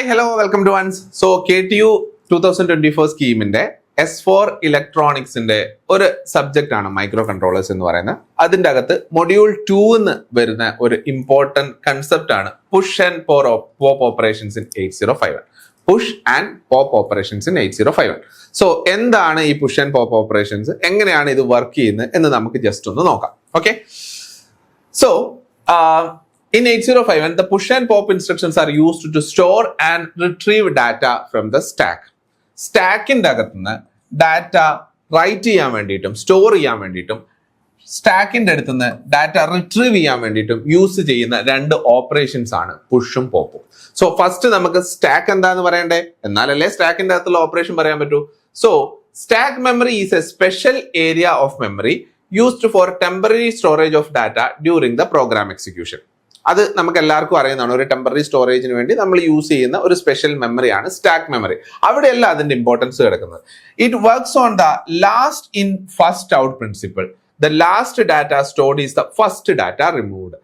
Hi hello welcome to ones. So KTU 2024 സ്കീമിന്റെ S4 ഇലക്ട്രോണിക്സിന്റെ ഒരു സബ്ജക്റ്റ് ആണ് മൈക്രോ കൺട്രോളേഴ്സ് എന്ന് പറയുന്നത്. അതിന്റെ അകത്ത് മൊഡ്യൂൾ 2 എന്ന് വരുന്ന ഒരു ഇമ്പോർട്ടന്റ് കൺസെപ്റ്റ് ആണ് push and pop operations in 8051. Push and pop operations in 8051. So എന്താണ് ഈ പുഷ് ആൻഡ് പോപ്പ് ഓപ്പറേഷൻസ്, എങ്ങനെയാണ് ഇത് വർക്ക് ചെയ്യുന്നത് എന്ന് നമുക്ക് ജസ്റ്റ് ഒന്ന് നോക്കാം. Okay, so in 8051, the push and pop instructions are used to store and retrieve data from the stack. സ്റ്റാക്കിൻ്റെ അകത്തുനിന്ന് ഡാറ്റ റൈറ്റ് ചെയ്യാൻ വേണ്ടിയിട്ടും സ്റ്റോർ ചെയ്യാൻ വേണ്ടിയിട്ടും സ്റ്റാക്കിൻ്റെ അടുത്തുനിന്ന് ഡാറ്റ റിട്രീവ് ചെയ്യാൻ വേണ്ടിയിട്ടും യൂസ് ചെയ്യുന്ന രണ്ട് ഓപ്പറേഷൻസ് ആണ് പുഷും പോപ്പും. സോ ഫസ്റ്റ് നമുക്ക് സ്റ്റാക്ക് എന്താന്ന് പറയണ്ടേ, എന്നാലല്ലേ സ്റ്റാക്കിൻ്റെ അകത്തുള്ള ഓപ്പറേഷൻ പറയാൻ പറ്റൂ. So stack memory is A special area of memory used for temporary storage of data during the program execution. അത് നമുക്ക് എല്ലാവർക്കും അറിയുന്നതാണ്. ഒരു ടെമ്പററി സ്റ്റോറേജിന് വേണ്ടി നമ്മൾ യൂസ് ചെയ്യുന്ന ഒരു സ്പെഷ്യൽ മെമ്മറിയാണ് സ്റ്റാക്ക് മെമ്മറി. അവിടെയല്ല അതിന്റെ ഇമ്പോർട്ടൻസ് കിടക്കുന്നത്. It works on the last in first out principle. The last data stored is the first data removed.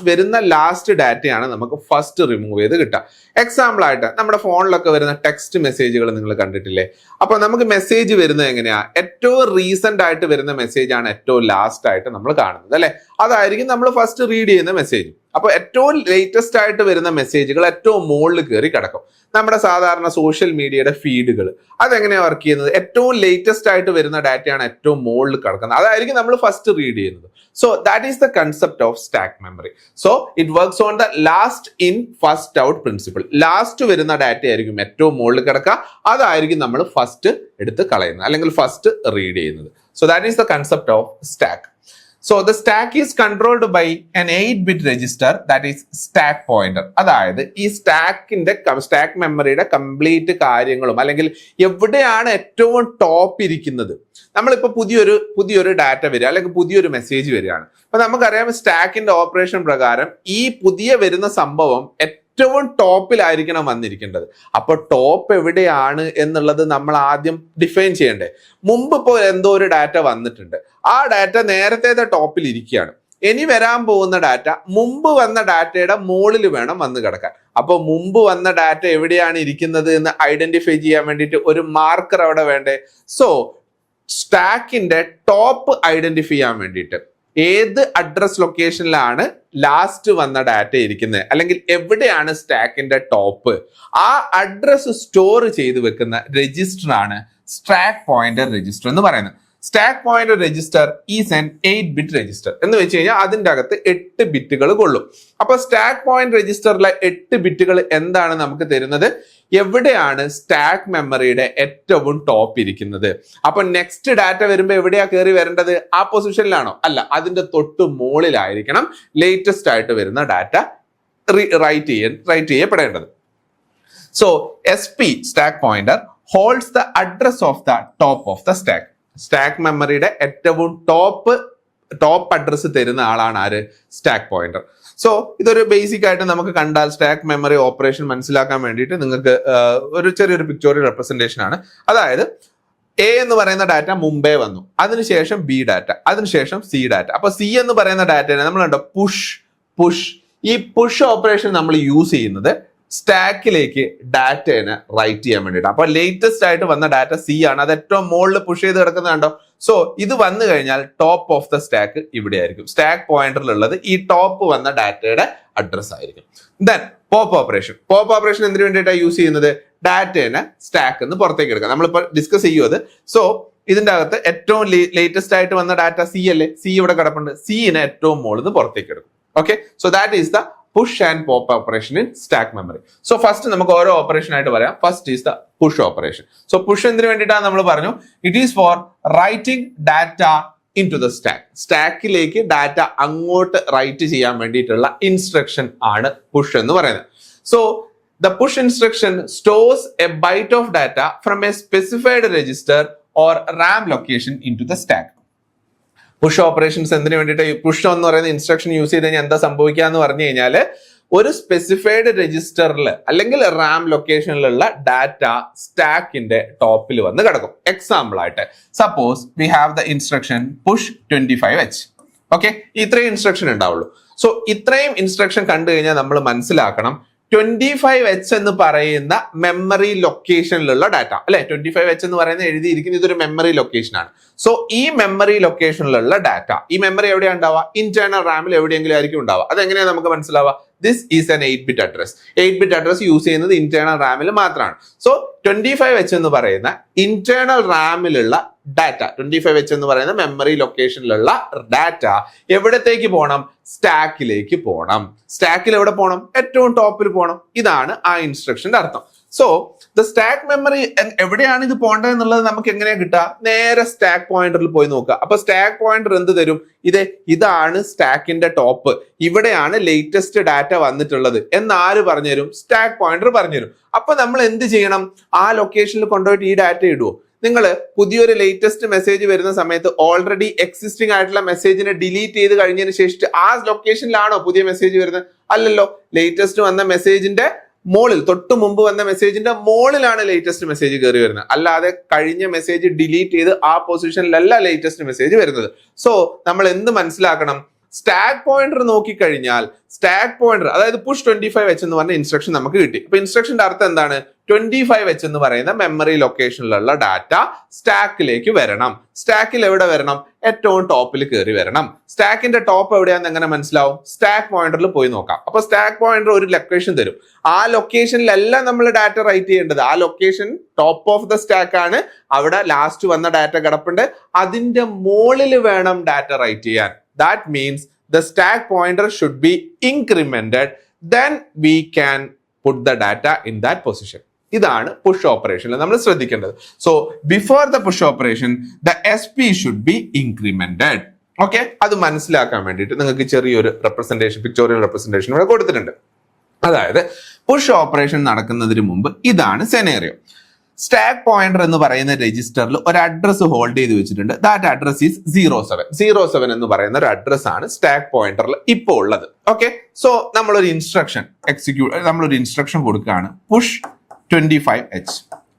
വരുന്ന ലാസ്റ്റ് ഡാറ്റയാണ് നമുക്ക് ഫസ്റ്റ് റിമൂവ് ചെയ്ത് കിട്ടുക. എക്സാമ്പിൾ ആയിട്ട് നമ്മുടെ ഫോണിലൊക്കെ വരുന്ന ടെക്സ്റ്റ് മെസ്സേജുകൾ നിങ്ങൾ കണ്ടിട്ടില്ലേ? അപ്പൊ നമുക്ക് മെസ്സേജ് വരുന്നത് എങ്ങനെയാ? ഏറ്റവും റീസെന്റ് ആയിട്ട് വരുന്ന മെസ്സേജ് ആണ് ഏറ്റവും ലാസ്റ്റ് ആയിട്ട് നമ്മൾ കാണുന്നത്, അല്ലെ? അതായിരിക്കും നമ്മൾ ഫസ്റ്റ് റീഡ് ചെയ്യുന്ന മെസ്സേജ്. അപ്പൊ ഏറ്റവും ലേറ്റസ്റ്റ് ആയിട്ട് വരുന്ന മെസ്സേജുകൾ ഏറ്റവും മുകളിൽ കയറി കിടക്കും. നമ്മുടെ സാധാരണ സോഷ്യൽ മീഡിയയുടെ ഫീഡുകൾ അതെങ്ങനെയാണ് വർക്ക് ചെയ്യുന്നത്? ഏറ്റവും ലേറ്റസ്റ്റ് ആയിട്ട് വരുന്ന ഡാറ്റയാണ് ഏറ്റവും മുകളിൽ കിടക്കുന്നത്, അതായിരിക്കും നമ്മൾ ഫസ്റ്റ് റീഡ് ചെയ്യുന്നത്. So that is the concept of stack memory. So it works on the last in first out principle. Last വരുന്ന ഡാറ്റ ആയിരിക്കും ഏറ്റവും മുകളിൽ കിടക്കുക, അതായിരിക്കും നമ്മൾ ഫസ്റ്റ് എടുത്ത് കളയുന്നത് അല്ലെങ്കിൽ ഫസ്റ്റ് റീഡ് ചെയ്യുന്നത്. So that is the concept of stack. So the stack is controlled by an 8-bit register, that is stack pointer. അതായത് ഈ സ്റ്റാക്ക് മെമ്മറിയുടെ കംപ്ലീറ്റ് കാര്യങ്ങളും അല്ലെങ്കിൽ എവിടെയാണ് ഏറ്റവും ടോപ്പ് ഇരിക്കുന്നത്. നമ്മളിപ്പോൾ പുതിയൊരു ഡാറ്റ വരിക അല്ലെങ്കിൽ പുതിയൊരു മെസ്സേജ് വരികയാണ്. അപ്പൊ നമുക്കറിയാം സ്റ്റാക്കിന്റെ ഓപ്പറേഷൻ പ്രകാരം ഈ പുതിയ വരുന്ന സംഭവം ഏറ്റവും ടോപ്പിലായിരിക്കണം വന്നിരിക്കേണ്ടത്. അപ്പൊ ടോപ്പ് എവിടെയാണ് എന്നുള്ളത് നമ്മൾ ആദ്യം ഡിഫൈൻ ചെയ്യണ്ടേ. മുമ്പ് ഇപ്പോൾ എന്തോ ഒരു ഡാറ്റ വന്നിട്ടുണ്ട്, ആ ഡാറ്റ നേരത്തെ ടോപ്പിൽ ഇരിക്കുകയാണ്. ഇനി വരാൻ പോകുന്ന ഡാറ്റ മുമ്പ് വന്ന ഡാറ്റയുടെ മുകളിൽ വേണം വന്ന് കിടക്കാൻ. അപ്പൊ മുമ്പ് വന്ന ഡാറ്റ എവിടെയാണ് ഇരിക്കുന്നത് എന്ന് ഐഡന്റിഫൈ ചെയ്യാൻ വേണ്ടിയിട്ട് ഒരു മാർക്കർ അവിടെ വേണ്ടേ. സോ സ്റ്റാക്കിന്റെ ടോപ്പ് ഐഡന്റിഫൈ ചെയ്യാൻ വേണ്ടിയിട്ട് ഏത് അഡ്രസ് ലൊക്കേഷനിലാണ് ലാസ്റ്റ് വന്ന ഡാറ്റ ഇരിക്കുന്നത് അല്ലെങ്കിൽ എവിടെയാണ് സ്റ്റാക്കിന്റെ ടോപ്പ്, ആ അഡ്രസ് സ്റ്റോർ ചെയ്ത് വെക്കുന്ന രജിസ്റ്റർ ആണ് സ്റ്റാക്ക് പോയിന്റർ രജിസ്റ്റർ എന്ന് പറയുന്നത്. Stack pointer register is an 8-bit register എന്ന് വെച്ച് കഴിഞ്ഞാൽ അതിന്റെ അകത്ത് 8 ബിറ്റുകൾ കൊള്ളും. അപ്പൊ സ്റ്റാക്ക് പോയിന്റ് രജിസ്റ്ററിലെ 8 ബിറ്റുകൾ എന്താണ് നമുക്ക് തരുന്നത്? എവിടെയാണ് സ്റ്റാക്ക് മെമ്മറിയുടെ ഏറ്റവും ടോപ്പ് ഇരിക്കുന്നത്. അപ്പൊ നെക്സ്റ്റ് ഡാറ്റ വരുമ്പോൾ എവിടെയാ കയറി വരേണ്ടത്? ആ പൊസിഷനിലാണോ? അല്ല, അതിന്റെ തൊട്ട് മുകളിലായിരിക്കണം ലേറ്റസ്റ്റ് ആയിട്ട് വരുന്ന ഡാറ്റ റൈറ്റ് ചെയ്യപ്പെടേണ്ടത്. So SP stack pointer holds the address of the top of the stack. Stack മെമ്മറിയുടെ ഏറ്റവും ടോപ്പ് അഡ്രസ് തരുന്ന ആളാണ് ആര്? Stack pointer. സോ ഇതൊരു ബേസിക് ആയിട്ട് നമുക്ക് കണ്ടാൽ സ്റ്റാക്ക് മെമ്മറി ഓപ്പറേഷൻ മനസ്സിലാക്കാൻ വേണ്ടിയിട്ട് നിങ്ങൾക്ക് ഒരു ചെറിയൊരു പിക്ചോറിയൽ റെപ്രസെന്റേഷൻ ആണ്. അതായത് A എന്ന് പറയുന്ന ഡാറ്റ മുമ്പേ വന്നു, അതിനുശേഷം B ഡാറ്റ, അതിനുശേഷം C ഡാറ്റ. അപ്പൊ C എന്ന് പറയുന്ന ഡാറ്റയെ നമ്മൾ കണ്ടോ പുഷ്. ഈ പുഷ് ഓപ്പറേഷൻ നമ്മൾ യൂസ് ചെയ്യുന്നത് സ്റ്റാക്കിലേക്ക് ഡാറ്റേനെ റൈറ്റ് ചെയ്യാൻ വേണ്ടിയിട്ട്. അപ്പൊ ലേറ്റസ്റ്റ് ആയിട്ട് വന്ന ഡാറ്റ C ആണ്, അത് ഏറ്റവും മുകളിൽ പുഷ് ചെയ്ത് കിടക്കുന്നത് കണ്ടോ. സോ ഇത് വന്നു കഴിഞ്ഞാൽ ടോപ്പ് ഓഫ് ദ സ്റ്റാക്ക് ഇവിടെ ആയിരിക്കും. സ്റ്റാക്ക് പോയിന്ററിലുള്ളത് ഈ ടോപ്പ് വന്ന ഡാറ്റയുടെ അഡ്രസ് ആയിരിക്കും. ദെൻ പോപ്പ് ഓപ്പറേഷൻ എന്തിനു വേണ്ടിയിട്ടാണ് യൂസ് ചെയ്യുന്നത്? ഡാറ്റേനെ സ്റ്റാക്ക് എന്ന് പുറത്തേക്ക് എടുക്കാം. നമ്മളിപ്പോൾ ഡിസ്കസ് ചെയ്യും അത്. സോ ഇതിന്റെ അകത്ത് ഏറ്റവും ലേറ്റസ്റ്റ് ആയിട്ട് വന്ന ഡാറ്റ C അല്ലേ, C ഇവിടെ കിടപ്പുണ്ട്, C-നെ ഏറ്റവും മുകളിൽ നിന്ന് പുറത്തേക്ക് എടുക്കും. Okay, so that is the push and pop operation in stack memory. So first നമുക്ക് ഓരോ ഓപ്പറേഷൻ ആയിട്ട് പറയാം. First is the push operation. So push എന്തിനു വേണ്ടിയിട്ടാണ് നമ്മൾ പറഞ്ഞു? It is for writing data into the stack. സ്റ്റാക്കിലേക്ക് ഡാറ്റ അങ്ങോട്ട് റൈറ്റ് ചെയ്യാൻ വേണ്ടിയിട്ടുള്ള ഇൻസ്ട്രക്ഷൻ ആണ് പുഷ് എന്ന് പറയുന്നത്. So the push instruction stores a byte of data from a specified register or RAM location in to the stack. Push operations എന്തിനു വേണ്ടിയിട്ട് push എന്ന് പറയുന്ന ഇൻസ്ട്രക്ഷൻ യൂസ് ചെയ്ത് കഴിഞ്ഞാൽ എന്താ സംഭവിക്കുക എന്ന് പറഞ്ഞു കഴിഞ്ഞാൽ ഒരു സ്പെസിഫൈഡ് രജിസ്റ്ററിൽ അല്ലെങ്കിൽ റാം ലൊക്കേഷനിലുള്ള ഡാറ്റ സ്റ്റാക്കിന്റെ ടോപ്പിൽ വന്ന് കിടക്കും. എക്സാമ്പിൾ ആയിട്ട് suppose we have the instruction push 25H. Okay, ഇത്രയും ഇൻസ്ട്രക്ഷൻ ഉണ്ടാവുള്ളൂ. സോ ഇത്രയും ഇൻസ്ട്രക്ഷൻ കണ്ടു കഴിഞ്ഞാൽ നമ്മൾ മനസ്സിലാക്കണം 25H എന്ന് പറയുന്ന മെമ്മറി ലൊക്കേഷനിലുള്ള ഡാറ്റ അല്ലെ. 25H എന്ന് പറയുന്നത് എഴുതിയിരിക്കുന്നത് ഇതൊരു മെമ്മറി ലൊക്കേഷൻ ആണ്. സോ ഈ മെമ്മറി ലൊക്കേഷനിലുള്ള ഡാറ്റ, ഈ മെമ്മറി എവിടെയാണ് ഉണ്ടാവുക? ഇന്റേണൽ റാമിൽ എവിടെയെങ്കിലും ആയിരിക്കും ഉണ്ടാവുക. അതെങ്ങനെയാണ് നമുക്ക് മനസ്സിലാവുക? This is N 8-bit address. 8-bit address use ചെയ്യുന്നത് ഇന്റേണൽ റാമിൽ മാത്രമാണ്. സോ 25H എന്ന് പറയുന്ന ഇന്റേണൽ റാമിലുള്ള ഡാറ്റ, 25H എന്ന് പറയുന്ന മെമ്മറി ലൊക്കേഷനിലുള്ള ഡാറ്റ എവിടത്തേക്ക് പോകണം? സ്റ്റാക്കിലേക്ക് പോകണം. സ്റ്റാക്കിൽ എവിടെ പോകണം? ഏറ്റവും ടോപ്പിൽ പോകണം. ഇതാണ് ആ ഇൻസ്ട്രക്ഷന്റെ അർത്ഥം. സോ ദ സ്റ്റാക്ക് മെമ്മറി എവിടെയാണ് ഇത് പോകേണ്ടത് എന്നുള്ളത് നമുക്ക് എങ്ങനെയാ കിട്ടുക? നേരെ സ്റ്റാക്ക് പോയിന്ററിൽ പോയി നോക്കുക. അപ്പൊ സ്റ്റാക്ക് പോയിന്റർ എന്ത് തരും? ഇതാണ് സ്റ്റാക്കിന്റെ ടോപ്പ്, ഇവിടെയാണ് ലേറ്റസ്റ്റ് ഡാറ്റ വന്നിട്ടുള്ളത് എന്ന് ആര് പറഞ്ഞുതരും? സ്റ്റാക്ക് പോയിന്റർ പറഞ്ഞുതരും. അപ്പൊ നമ്മൾ എന്ത് ചെയ്യണം? ആ ലൊക്കേഷനിൽ കൊണ്ടുപോയിട്ട് ഈ ഡാറ്റ ഇടുവോ? നിങ്ങൾ പുതിയൊരു ലേറ്റസ്റ്റ് മെസ്സേജ് വരുന്ന സമയത്ത് ഓൾറെഡി എക്സിസ്റ്റിംഗ് ആയിട്ടുള്ള മെസ്സേജിനെ ഡിലീറ്റ് ചെയ്ത് കഴിഞ്ഞതിന് ശേഷം ആ ലൊക്കേഷനിലാണോ പുതിയ മെസ്സേജ് വരുന്നത്? അല്ലല്ലോ. ലേറ്റസ്റ്റ് വന്ന മെസ്സേജിന്റെ മോളിൽ, തൊട്ട് മുമ്പ് വന്ന മെസ്സേജിന്റെ മോളിലാണ് ലേറ്റസ്റ്റ് മെസ്സേജ് കയറി വരുന്നത്. അല്ലാതെ കഴിഞ്ഞ മെസ്സേജ് ഡിലീറ്റ് ചെയ്ത് ആ പൊസിഷനിലല്ല ലേറ്റസ്റ്റ് മെസ്സേജ് വരുന്നത്. സോ നമ്മൾ എന്ത് മനസ്സിലാക്കണം? സ്റ്റാക്ക് പോയിന്റർ നോക്കിക്കഴിഞ്ഞാൽ സ്റ്റാക്ക് പോയിന്റർ, അതായത് പുഷ് 25H എന്ന് പറഞ്ഞ ഇൻസ്ട്രക്ഷൻ നമുക്ക് കിട്ടി. അപ്പൊ ഇൻസ്ട്രക്ഷന്റെ അർത്ഥം എന്താണ്? 25H എന്ന് പറയുന്ന മെമ്മറി ലൊക്കേഷനിലുള്ള ഡാറ്റ സ്റ്റാക്കിലേക്ക് വരണം. സ്റ്റാക്കിൽ എവിടെ വരണം? ഏറ്റവും ടോപ്പിൽ കയറി വരണം. സ്റ്റാക്കിന്റെ ടോപ്പ് എവിടെയാണെന്ന് എങ്ങനെ മനസ്സിലാവും? സ്റ്റാക്ക് പോയിന്ററിൽ പോയി നോക്കാം. അപ്പൊ സ്റ്റാക്ക് പോയിന്റർ ഒരു ലൊക്കേഷൻ തരും. ആ ലൊക്കേഷനിലല്ല നമ്മൾ ഡാറ്റ റൈറ്റ് ചെയ്യേണ്ടത്. ആ location top of the stack ആണ്. അവിടെ ലാസ്റ്റ് വന്ന ഡാറ്റ കിടപ്പുണ്ട്. അതിന്റെ മുകളിൽ വേണം ഡാറ്റ റൈറ്റ് ചെയ്യാൻ. That means the stack pointer should be incremented, then we can put the data in that position. ഇതാണ് പുഷ് ഓപ്പറേഷനിൽ നമ്മൾ ശ്രദ്ധിക്കേണ്ടത്. So before the push operation the SP should be incremented. Okay, അത് മനസ്സിലാക്കാൻ വേണ്ടിയിട്ട് നിങ്ങൾക്ക് ചെറിയൊരു representation, pictorial representation ഇവിടെ കൊടുത്തിട്ടുണ്ട്. അതായത് പുഷ് ഓപ്പറേഷൻ നടക്കുന്നതിന് മുമ്പ് ഇതാണ് സെനേറിയോ. സ്റ്റാക്ക് പോയിന്റർ എന്ന് പറയുന്ന രജിസ്റ്ററിൽ ഒരു അഡ്രസ് ഹോൾഡ് ചെയ്ത് വെച്ചിട്ടുണ്ട്. ദാറ്റ് അഡ്രസ് ഈസ് 07 എന്ന് പറയുന്ന ഒരു അഡ്രസ് ആണ് സ്റ്റാക്ക് പോയിന്ററിൽ ഇപ്പോൾ ഉള്ളത്. ഓക്കെ, സോ നമ്മളൊരു ഇൻസ്ട്രക്ഷൻ കൊടുക്കുകയാണ്, പുഷ് 25H.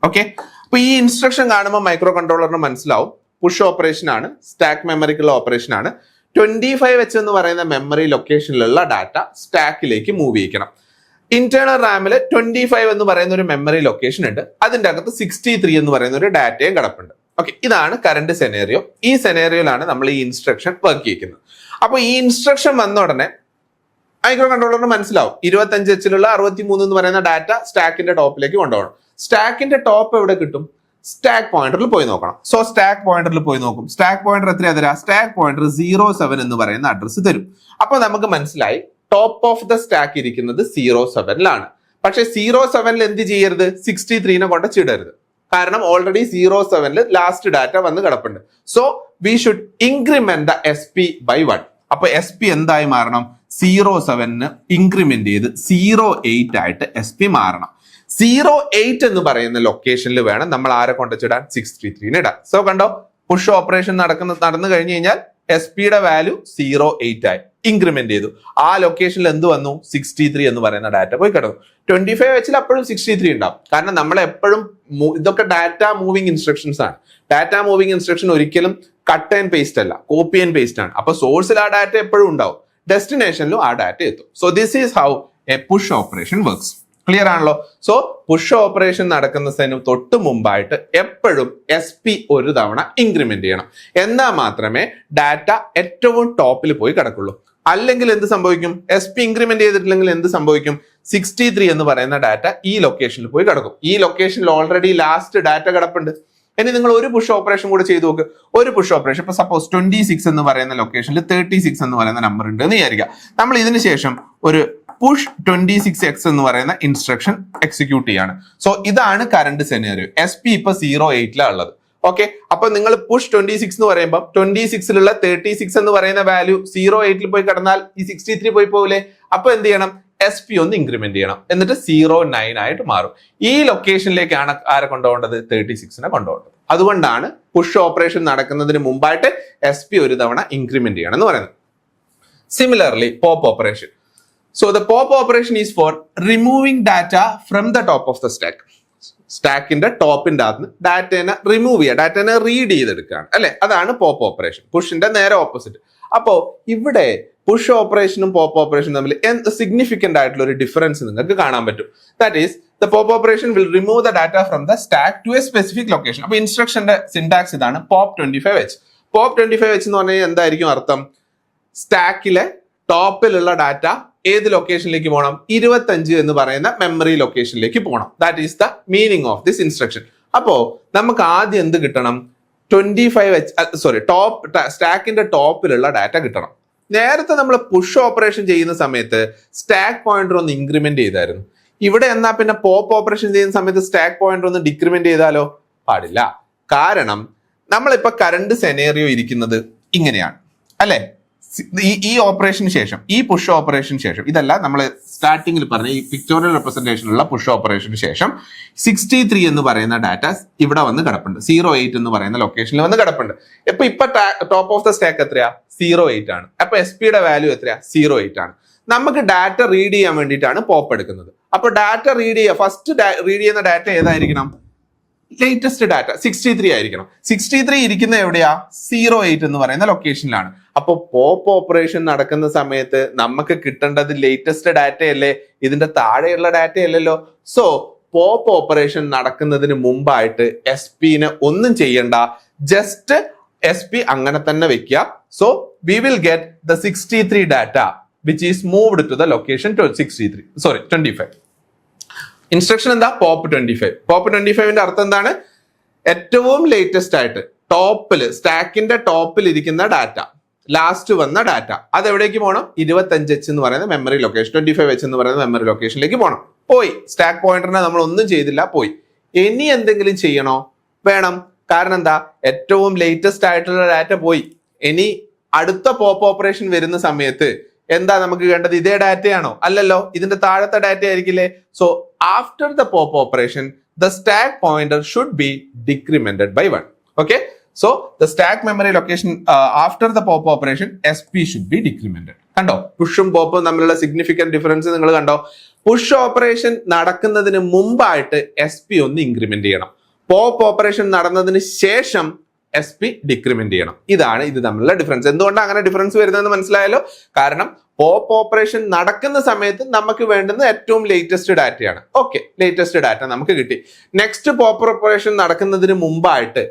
ഓക്കെ, അപ്പൊ ഈ ഇൻസ്ട്രക്ഷൻ കാണുമ്പോൾ മൈക്രോ കൺട്രോളറിന് മനസ്സിലാവും പുഷ് ഓപ്പറേഷൻ ആണ്, സ്റ്റാക്ക് മെമ്മറിക്കുള്ള ഓപ്പറേഷൻ ആണ്. 25H എന്ന് പറയുന്ന മെമ്മറി ലൊക്കേഷനിലുള്ള ഡാറ്റ സ്റ്റാക്കിലേക്ക് മൂവ് ചെയ്യിക്കണം. ഇന്റേണൽ റാമിൽ 25 എന്ന് പറയുന്ന ഒരു മെമ്മറി ലൊക്കേഷൻ ഉണ്ട്. അതിന്റെ അകത്ത് 63 എന്ന് പറയുന്ന ഒരു ഡാറ്റയും കിടപ്പുണ്ട്. ഓക്കെ, ഇതാണ് കറന്റ് സെനേറിയോ. ഈ സെനേറിയോയിലാണ് നമ്മൾ ഈ ഇൻസ്ട്രക്ഷൻ വർക്ക് ചെയ്യുന്നത്. അപ്പൊ ഈ ഇൻസ്ട്രക്ഷൻ വന്ന ഉടനെ മൈക്രോ കൺട്രോളറിന് മനസ്സിലാവും 25H-ലുള്ള 63 എന്ന് പറയുന്ന ഡാറ്റ സ്റ്റാക്കിന്റെ ടോപ്പിലേക്ക് കൊണ്ടുപോകണം. സ്റ്റാക്കിന്റെ ടോപ്പ് എവിടെ കിട്ടും? സ്റ്റാക്ക് പോയിന്ററിൽ പോയി നോക്കണം. സോ സ്റ്റാക്ക് പോയിന്ററിൽ പോയി നോക്കും. സ്റ്റാക്ക് പോയിന്റർ എത്രയാ തരാ? സ്റ്റാക്ക് പോയിന്റർ 07 എന്ന് പറയുന്ന അഡ്രസ് തരും. അപ്പൊ നമുക്ക് മനസ്സിലായി ടോപ്പ് ഓഫ് ദ സ്റ്റാക്ക് ഇരിക്കുന്നത് 07-ലാണ്. പക്ഷെ 07-ൽ എന്ത് ചെയ്യരുത്? 63-നെ കൊണ്ട് ചിടരുത്. കാരണം ഓൾറെഡി 07-ൽ ലാസ്റ്റ് ഡാറ്റ വന്ന് കിടപ്പുണ്ട്. So we should increment the SP by 1. അപ്പൊ SP എന്തായി മാറണം? 07-ന് ഇൻക്രിമെന്റ് ചെയ്ത് 08 ആയിട്ട് SP മാറണം. 08 എന്ന് പറയുന്ന ലൊക്കേഷനിൽ വേണം നമ്മൾ ആരെ കൊണ്ടുവച്ചിടാൻ? 63-നെ ഇടാം. സോ കണ്ടോ, പുഷ് ഓപ്പറേഷൻ നടന്നു കഴിഞ്ഞു കഴിഞ്ഞാൽ SP-യുടെ വാല്യൂ 08 ആയി, ഇൻക്രിമെന്റ് ചെയ്തു. ആ ലൊക്കേഷനിൽ എന്ത് വന്നു? 63 എന്ന് പറയുന്ന ഡാറ്റ പോയി കിടന്നു. 25H-ൽ അപ്പോഴും 63 ഉണ്ടാവും. കാരണം നമ്മൾ എപ്പോഴും ഇതൊക്കെ ഡാറ്റ മൂവിങ് ഇൻസ്ട്രക്ഷൻസ് ആണ്. ഡാറ്റ മൂവിങ് ഇൻസ്ട്രക്ഷൻ ഒരിക്കലും കട്ട് ആൻഡ് പേസ്റ്റ് അല്ല, കോപ്പി ആൻഡ് പേസ്റ്റ് ആണ്. അപ്പൊ സോഴ്സിൽ ആ ഡാറ്റ എപ്പോഴും ഉണ്ടാവും, ഡെസ്റ്റിനേഷനിലും ആ ഡാറ്റ എത്തും. So this is how A push operation works. Clear ആണല്ലോ? സോ പുഷ് ഓപ്പറേഷൻ നടക്കുന്നതിന് തൊട്ട് മുമ്പായിട്ട് എപ്പോഴും SP ഒരു തവണ ഇൻക്രിമെന്റ് ചെയ്യണം. എന്നാൽ മാത്രമേ ഡാറ്റ ഏറ്റവും ടോപ്പിൽ പോയി കിടക്കുള്ളൂ. അല്ലെങ്കിൽ എന്ത് സംഭവിക്കും? SP ഇൻക്രിമെന്റ് ചെയ്തിട്ടില്ലെങ്കിൽ എന്ത് സംഭവിക്കും? 63 എന്ന് പറയുന്ന ഡാറ്റ ഈ ലൊക്കേഷനിൽ പോയി കിടക്കും. ഈ ലൊക്കേഷനിൽ ഓൾറെഡി ലാസ്റ്റ് ഡാറ്റ കിടപ്പുണ്ട്. ഇനി നിങ്ങൾ ഒരു പുഷ് ഓപ്പറേഷൻ കൂടെ ചെയ്തു നോക്ക്. ഒരു പുഷ് ഓപ്പറേഷൻ, ഇപ്പൊ സപ്പോസ് 26 എന്ന് പറയുന്ന ലൊക്കേഷനിൽ 36 എന്ന് പറയുന്ന നമ്പർ ഉണ്ട് എന്ന് വിചാരിക്കുക. നമ്മൾ ഇതിന് ശേഷം ഒരു പുഷ് 26X എന്ന് പറയുന്ന ഇൻസ്ട്രക്ഷൻ എക്സിക്യൂട്ട് ചെയ്യാണ്. സോ ഇതാണ് കറന്റ് സെനേറിയോ. SP ഇപ്പൊ 08-ലാണ് ഉള്ളത്. ഓക്കെ, അപ്പൊ നിങ്ങൾ പുഷ് 26 എന്ന് പറയുമ്പോൾ 26-ലുള്ള 36 എന്ന് പറയുന്ന വാല്യൂ 08-ൽ പോയി കിടന്നാൽ ഈ 63 പോയി പോകില്ലേ? അപ്പൊ എന്ത് ചെയ്യണം? SP ഒന്ന് ഇൻക്രിമെന്റ് ചെയ്യണം. എന്നിട്ട് 09 ആയിട്ട് മാറും. ഈ ലൊക്കേഷനിലേക്കാണ് ആരെ കൊണ്ടുപോകേണ്ടത്? 36-നെ കൊണ്ടുപോകേണ്ടത്. അതുകൊണ്ടാണ് പുഷ് ഓപ്പറേഷൻ നടക്കുന്നതിന് മുമ്പായിട്ട് SP ഒരു തവണ ഇൻക്രിമെന്റ് ചെയ്യണം എന്ന് പറയുന്നത്. Similarly pop operation. So the pop operation is for removing data from the top of the stack. സ്റ്റാക്കിന്റെ ടോപ്പിന്റെ അകത്ത് ഡാറ്റേനെ റിമൂവ് ചെയ്യുക, ഡാറ്റേനെ റീഡ് ചെയ്തെടുക്കുകയാണ് അല്ലെ, അതാണ് പോപ്പ് ഓപ്പറേഷൻ. പുഷിന്റെ നേരെ ഓപ്പോസിറ്റ്. അപ്പോ ഇവിടെ പുഷ് ഓപ്പറേഷനും പോപ്പ് ഓപ്പറേഷനും തമ്മിൽ സിഗ്നിഫിക്കന്റ് ആയിട്ടുള്ള ഒരു ഡിഫറൻസ് നിങ്ങൾക്ക് കാണാൻ പറ്റും. That is the pop operation will remove the data from the stack to a specific location. അപ്പൊ ഇൻസ്ട്രക്ഷന്റെ സിന്റാക്സ് ഇതാണ് പോപ്പ് 25H. പോപ്പ് 25H എന്ന് പറഞ്ഞാൽ എന്തായിരിക്കും അർത്ഥം? സ്റ്റാക്കിലെ ടോപ്പിലുള്ള ഡാറ്റ ഏത് ലൊക്കേഷനിലേക്ക് പോകണം? 25 എന്ന് പറയുന്ന മെമ്മറി ലൊക്കേഷനിലേക്ക് പോകണം. That is the meaning of this instruction. അപ്പോ നമുക്ക് ആദ്യം എന്ത് കിട്ടണം? 25H സ്റ്റാക്കിന്റെ ടോപ്പിലുള്ള ഡാറ്റ കിട്ടണം. നേരത്തെ നമ്മൾ പുഷ് ഓപ്പറേഷൻ ചെയ്യുന്ന സമയത്ത് സ്റ്റാക്ക് പോയിന്റർ ഒന്ന് ഇൻക്രിമെന്റ് ചെയ്തായിരുന്നു. ഇവിടെ എന്നാ പിന്നെ പോപ്പ് ഓപ്പറേഷൻ ചെയ്യുന്ന സമയത്ത് സ്റ്റാക്ക് പോയിന്റർ ഒന്ന് ഡിക്രിമെന്റ് ചെയ്താലോ? പാടില്ല. കാരണം നമ്മളിപ്പോ കറണ്ട് സെനേറിയോ ഇരിക്കുന്നത് ഇങ്ങനെയാണ് അല്ലെ. ഈ ഓപ്പറേഷന് ശേഷം, ഈ പുഷ് ഓപ്പറേഷന് ശേഷം, ഇതല്ല നമ്മൾ സ്റ്റാർട്ടിങ്ങിൽ പറഞ്ഞ ഈ പിക്ടോറിയൽ റെപ്രസെന്റേഷനുള്ള പുഷ് ഓപ്പറേഷന് ശേഷം 63 എന്ന് പറയുന്ന ഡാറ്റ ഇവിടെ വന്ന് കിടപ്പുണ്ട്. 08 എന്ന് പറയുന്ന ലൊക്കേഷനിൽ വന്ന് കിടപ്പുണ്ട്. ഇപ്പൊ ടോപ്പ് ഓഫ് ദ സ്റ്റാക്ക് എത്രയാ? 08 ആണ്. അപ്പൊ SP യുടെ വാല്യൂ എത്രയാ? 08 ആണ്. നമുക്ക് ഡാറ്റ റീഡ് ചെയ്യാൻ വേണ്ടിയിട്ടാണ് പോപ്പ് എടുക്കുന്നത്. അപ്പൊ ഡാറ്റ റീഡ് ചെയ്യുക, ഫസ്റ്റ് റീഡ് ചെയ്യുന്ന ഡാറ്റ ഏതായിരിക്കണം? ലേറ്റസ്റ്റ് ഡാറ്റ 63 ആയിരിക്കണം. 63 ഇരിക്കുന്ന എവിടെയാ? 08 എന്ന് പറയുന്ന ലൊക്കേഷനിലാണ്. അപ്പൊ പോപ്പ് ഓപ്പറേഷൻ നടക്കുന്ന സമയത്ത് നമുക്ക് കിട്ടേണ്ടത് ലേറ്റസ്റ്റ് ഡാറ്റ അല്ലേ, ഇതിന്റെ താഴെയുള്ള ഡാറ്റ അല്ലല്ലോ. സോ പോപ്പ് ഓപ്പറേഷൻ നടക്കുന്നതിന് മുമ്പായിട്ട് SP ഒന്നും ചെയ്യണ്ട, ജസ്റ്റ് SP അങ്ങനെ തന്നെ വെക്കുക. So we will get the 63 data which is moved to the location 25. Instruction എന്താ? പോപ്പ് 25. പോപ്പ് 25ന്റെ അർത്ഥം എന്താണ്? ഏറ്റവും ലേറ്റസ്റ്റ് ആയിട്ട് ടോപ്പിൽ, സ്റ്റാക്കിന്റെ ടോപ്പിൽ ഇരിക്കുന്ന ഡാറ്റ, ലാസ്റ്റ് വന്ന ഡാറ്റ, അത് എവിടേക്ക് പോകണം? 25H എന്ന് പറയുന്ന മെമ്മറി ലൊക്കേഷൻ, 25H എന്ന് പറയുന്ന മെമ്മറി ലൊക്കേഷനിലേക്ക് പോകണം. പോയി. സ്റ്റാക്ക് പോയിന്ററിനെ നമ്മൾ ഒന്നും ചെയ്തില്ല, പോയി. ഇനി എന്തെങ്കിലും ചെയ്യണോ? വേണം. കാരണം എന്താ? ഏറ്റവും ലേറ്റസ്റ്റ് ആയിട്ടുള്ള ഡാറ്റ പോയി. ഇനി അടുത്ത പോപ്പ് ഓപ്പറേഷൻ വരുന്ന സമയത്ത് എന്താ നമുക്ക് വേണ്ടത്? ഇതേ ഡാറ്റയാണോ? അല്ലല്ലോ, ഇതിന്റെ താഴത്തെ ഡാറ്റ ആയിരിക്കില്ലേ. So after the pop operation the stack pointer should be decremented by 1. Okay, so the stack memory location after the pop operation SP should be decremented. കണ്ടോ? പുഷും പോപ്പും തമ്മിലുള്ള സിഗ്നിഫിക്കന്റ് ഡിഫറൻസ് നിങ്ങൾ കണ്ടോ? പുഷ് ഓപ്പറേഷൻ നടക്കുന്നതിന് മുമ്പായിട്ട് SP ഒന്ന് increment ചെയ്യണം. Pop operation നടന്നതിന് ശേഷം SP ഡിക്രിമെന്റ് ചെയ്യണം. ഇതാണ് ഇത് തമ്മിലുള്ള ഡിഫറൻസ്. എന്തുകൊണ്ടാണ് അങ്ങനെ ഡിഫറൻസ് വരുന്നതെന്ന് മനസ്സിലായല്ലോ. കാരണം പോപ്പ് ഓപ്പറേഷൻ നടക്കുന്ന സമയത്ത് നമുക്ക് വേണ്ടുന്ന ഏറ്റവും ലേറ്റസ്റ്റ് ഡാറ്റയാണ്. ഓക്കെ, ലേറ്റസ്റ്റ് ഡാറ്റ നമുക്ക് കിട്ടി. നെക്സ്റ്റ് പോപ്പ് ഓപ്പറേഷൻ നടക്കുന്നതിന് മുമ്പായിട്ട്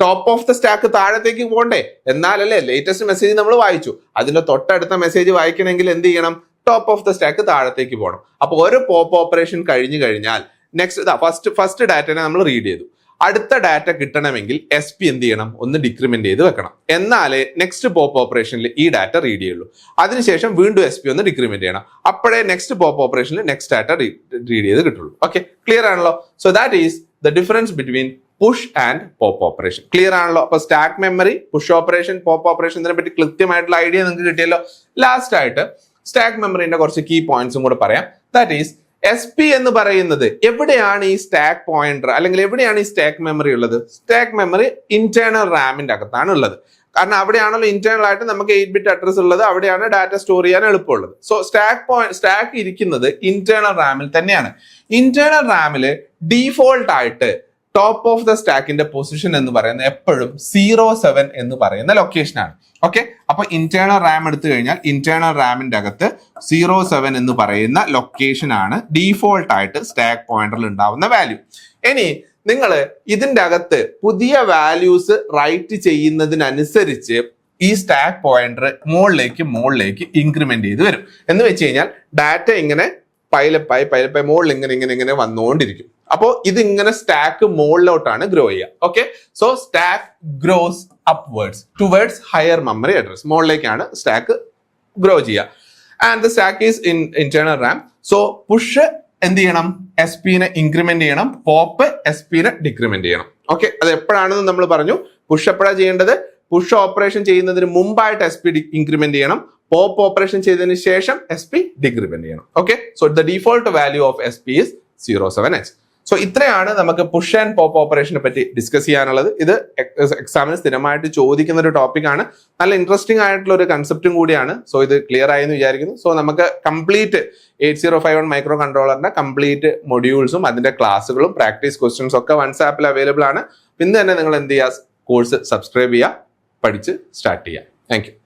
ടോപ്പ് ഓഫ് ദ സ്റ്റാക്ക് താഴത്തേക്ക് പോകണ്ടേ? എന്നാലല്ലേ ലേറ്റസ്റ്റ് മെസ്സേജ് നമ്മൾ വായിച്ചു. അതിന്റെ തൊട്ടടുത്ത മെസ്സേജ് വായിക്കണമെങ്കിൽ എന്ത് ചെയ്യണം? ടോപ്പ് ഓഫ് ദ സ്റ്റാക്ക് താഴത്തേക്ക് പോകണം. അപ്പൊ ഒരു പോപ്പ് ഓപ്പറേഷൻ കഴിഞ്ഞു കഴിഞ്ഞാൽ നെക്സ്റ്റ് ഫസ്റ്റ് ഡാറ്റനെ നമ്മൾ റീഡ് ചെയ്തു. അടുത്ത ഡാറ്റ കിട്ടണമെങ്കിൽ SP എന്ത് ചെയ്യണം? ഒന്ന് ഡിക്രിമെന്റ് ചെയ്ത് വെക്കണം. എന്നാലേ നെക്സ്റ്റ് പോപ്പ് ഓപ്പറേഷനിൽ ഈ ഡാറ്റ റീഡ് ചെയ്യുള്ളൂ. അതിനുശേഷം വീണ്ടും SP ഒന്ന് ഡിക്രിമെന്റ് ചെയ്യണം. അപ്പോഴേ നെക്സ്റ്റ് പോപ്പ് ഓപ്പറേഷനിൽ നെക്സ്റ്റ് ഡാറ്റ റീഡ് ചെയ്ത് കിട്ടുള്ളൂ. ഓക്കെ, ക്ലിയർ ആണല്ലോ. So that is the difference between push and pop operation. Clear ആണല്ലോ. അപ്പൊ stack memory, push operation, pop operation, ഇതിനെ പറ്റി കൃത്യമായിട്ടുള്ള ഐഡിയ നിങ്ങൾക്ക് കിട്ടിയല്ലോ. ലാസ്റ്റ് ആയിട്ട് സ്റ്റാക്ക് മെമ്മറിന്റെ കുറച്ച് കീ പോയിന്റ്സും കൂടെ പറയാം. ദാറ്റ് ഈസ് SP എന്ന് പറയുന്നത് എവിടെയാണ് ഈ സ്റ്റാക്ക് പോയിന്റർ അല്ലെങ്കിൽ എവിടെയാണ് ഈ സ്റ്റാക്ക് മെമ്മറി ഉള്ളത്? സ്റ്റാക്ക് മെമ്മറി ഇന്റേണൽ റാമിന്റെ അകത്താണ് ഉള്ളത്. കാരണം അവിടെയാണല്ലോ ഇന്റേണൽ ആയിട്ട് നമുക്ക് 8-bit അഡ്രസ് ഉള്ളത്, അവിടെയാണ് ഡാറ്റ സ്റ്റോർ ചെയ്യാൻ എളുപ്പമുള്ളത്. സോ സ്റ്റാക്ക് ഇരിക്കുന്നത് ഇന്റേണൽ റാമിൽ തന്നെയാണ്. ഇന്റേണൽ റാമില് ഡീഫോൾട്ട് ആയിട്ട് ടോപ്പ് ഓഫ് ദ സ്റ്റാക്കിന്റെ പൊസിഷൻ എന്ന് പറയുന്നത് എപ്പോഴും 07 എന്ന് പറയുന്ന ലൊക്കേഷനാണ്. ഓക്കെ, അപ്പൊ ഇന്റേണൽ റാം എടുത്തു കഴിഞ്ഞാൽ ഇന്റേണൽ റാമിന്റെ അകത്ത് 07 എന്ന് പറയുന്ന ലൊക്കേഷൻ ആണ് ഡീഫോൾട്ട് ആയിട്ട് സ്റ്റാക്ക് പോയിന്ററിൽ ഉണ്ടാവുന്ന വാല്യൂ. ഇനി നിങ്ങൾ ഇതിന്റെ അകത്ത് പുതിയ വാല്യൂസ് റൈറ്റ് ചെയ്യുന്നതിനനുസരിച്ച് ഈ സ്റ്റാക്ക് പോയിന്റർ മുകളിലേക്ക് ഇൻക്രിമെന്റ് ചെയ്ത് വരും. എന്ന് വെച്ച് കഴിഞ്ഞാൽ ഡാറ്റ ഇങ്ങനെ പൈലപ്പായി മുകളിൽ ഇങ്ങനെ വന്നുകൊണ്ടിരിക്കും. അപ്പോൾ ഇതിങ്ങനെ സ്റ്റാക്ക് മുകളിലോട്ടാണ് ഗ്രോ ചെയ്യുക. Okay, so stack gross upwards towards higher memory address. മുകളിലേക്കാണ് സ്റ്റാക്ക് ഗ്രോ ചെയ്യുക. And the stack is in internal Ram. So push എന്ത് ചെയ്യണം? SP ഇൻക്രിമെന്റ് ചെയ്യണം. പോപ്പ് SP ഡിക്രിമെന്റ് ചെയ്യണം. ഓക്കെ, അത് എപ്പോഴാണെന്ന് നമ്മൾ പറഞ്ഞു. പുഷ് എപ്പോഴാണ് ചെയ്യേണ്ടത്? പുഷ് ഓപ്പറേഷൻ ചെയ്യുന്നതിന് മുമ്പായിട്ട് SP ഇൻക്രിമെന്റ് ചെയ്യണം. പോപ്പ് ഓപ്പറേഷൻ ചെയ്തതിന് ശേഷം SP ഡിക്രിമെന്റ് ചെയ്യണം. Okay, so the default value of SP is 07H. So ഇത്രയാണ് നമുക്ക് പുഷ് ആൻഡ് പോപ്പ് ഓപ്പറേഷനെ പറ്റി ഡിസ്കസ് ചെയ്യാനുള്ളത്. ഇത് എക്സാമിന് സ്ഥിരമായിട്ട് ചോദിക്കുന്ന ഒരു ടോപ്പിക്കാണ്. നല്ല ഇൻട്രസ്റ്റിംഗ് ആയിട്ടുള്ള ഒരു കൺസെപ്റ്റും കൂടിയാണ്. സോ ഇത് ക്ലിയർ ആയി എന്ന് വിചാരിക്കുന്നു. സോ നമുക്ക് കംപ്ലീറ്റ് 8051 മൈക്രോ കൺട്രോളറിന്റെ കംപ്ലീറ്റ് മൊഡ്യൂൾസും അതിന്റെ ക്ലാസ്സുകളും പ്രാക്ടീസ് ക്വസ്റ്റ്യൻസും ഒക്കെ വൺസ് ആപ്പിൽ അവൈലബിൾ ആണ്. ഇന്ന് തന്നെ നിങ്ങൾ എന്ത് ചെയ്യുക, കോഴ്സ് സബ്സ്ക്രൈബ് ചെയ്യുക, പഠിച്ച് സ്റ്റാർട്ട് ചെയ്യുക. Thank you.